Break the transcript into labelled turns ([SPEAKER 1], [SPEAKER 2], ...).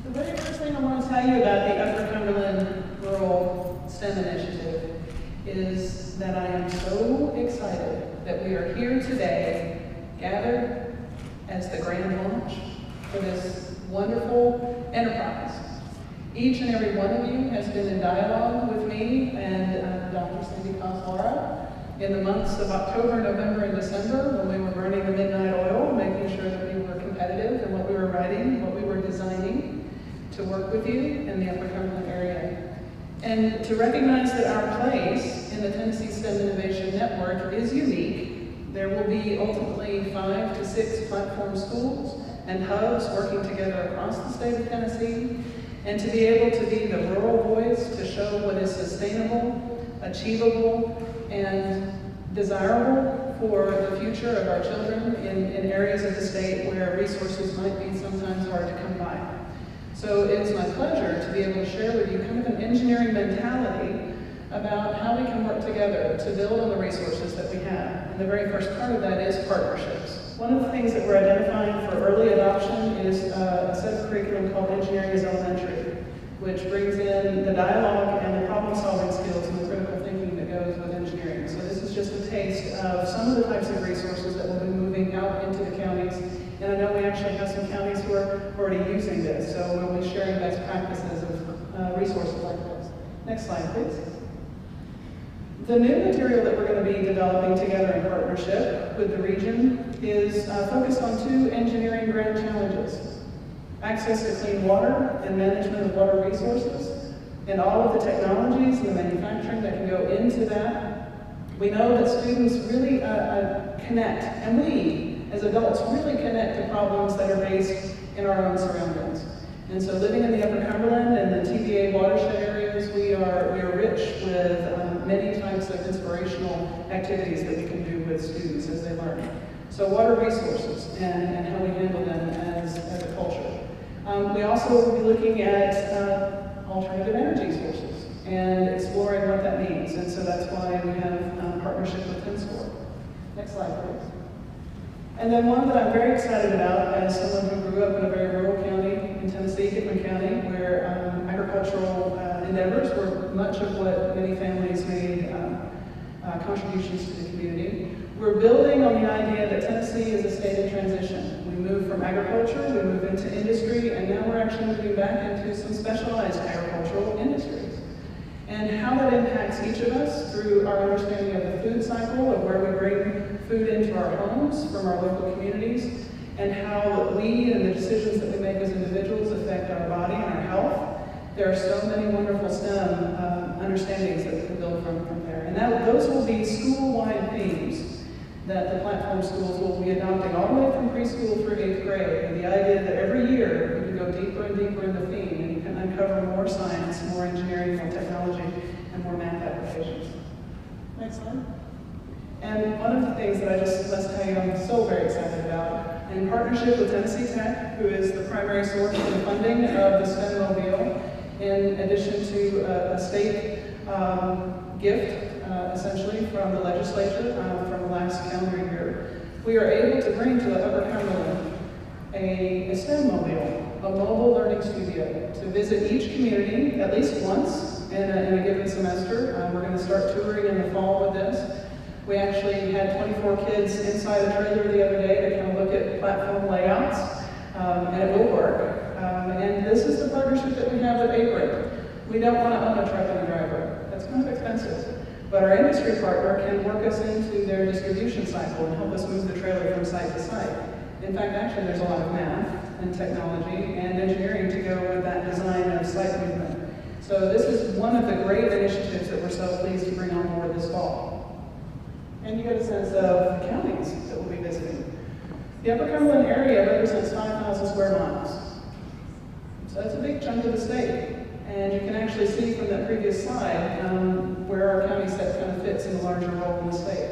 [SPEAKER 1] The very first thing I want to tell you about the Upper Cumberland Rural STEM Initiative is that I am so excited that we are here today, gathered as the grand launch for this wonderful enterprise. Each and every one of you has been in dialogue with me and Dr. Cindy Coslara in the months of October, November, and December when we were burning the midnight oil, making sure that we were competitive in what we were writing, what we were designing to work with you in the Upper Cumberland area. And to recognize that our place in the Tennessee STEM Innovation Network is unique. There will be ultimately 5 to 6 platform schools and hubs working together across the state of Tennessee. And to be able to be the rural voice to show what is sustainable, achievable, and desirable for the future of our children in areas of the state where resources might be sometimes hard to come by. So it's my pleasure to be able to share with you kind of an engineering mentality about how we can work together to build on the resources that we have. And the very first part of that is partnerships. One of the things that we're identifying for early adoption is a set of curriculum called Engineering is Elementary, which brings in the dialogue and the problem-solving skills and the critical thinking that goes with engineering. So this is just a taste of some of the types of resources that will be moving out into the counties. And I know we actually have some counties who are already using this, so we'll be sharing best practices of resources like this. Next slide, please. The new material that we're going to be developing together in partnership with the region is focused on 2 engineering grand challenges: access to clean water and management of water resources, and all of the technologies and the manufacturing that can go into that. We know that students really connect, and we, as adults, really connect to problems that are based in our own surroundings. And so living in the Upper Cumberland and the TVA watershed areas, we are rich with many types of inspirational activities that we can do with students as they learn. So water resources and how we handle them as a culture. We also will be looking at alternative energy sources and exploring what that means. And so that's why we have partnership with Tenscore. Next slide, please. And then one that I'm very excited about as someone who grew up in a very rural county in Tennessee, Hickman County, where agricultural endeavors were much of what many families made contributions to the community. We're building on the idea that Tennessee is a state in transition. We moved from agriculture, we moved into industry, and now we're actually moving back into some specialized agricultural industries. And how that impacts each of us through our understanding of the food cycle, of where we bring food into our homes from our local communities, and how we and the decisions that we make as individuals affect our body and our health. There are so many wonderful STEM understandings that we can build from there. And those will be school-wide themes that the platform schools will be adopting all the way from preschool through 8th grade. And the idea that every year you can go deeper and deeper in the theme and you can uncover more science, more engineering, more technology, and more math applications. Next slide. And one of the things that I just must tell you I'm so very excited about, in partnership with Tennessee Tech, who is the primary source for the funding of the STEM Mobile, in addition to a state gift, essentially, from the legislature from the last calendar year, we are able to bring to the Upper Cumberland a STEM Mobile, a mobile learning studio, to visit each community at least once in a given semester. We're going to start touring in the fall with this. We actually had 24 kids inside a trailer the other day to kind of look at platform layouts, and it will work. And this is the partnership that we have with Apron. We don't want to own a truck and a driver. That's kind of expensive. But our industry partner can work us into their distribution cycle and help us move the trailer from site to site. In fact, actually, there's a lot of math and technology and engineering to go with that design of site movement. So this is one of the great initiatives that we're so pleased to bring on board this fall. And you get a sense of the counties that we'll be visiting. The Upper Cumberland area represents 5,000 square miles. So that's a big chunk of the state. And you can actually see from that previous slide where our county set kind of fits in the larger role in the state.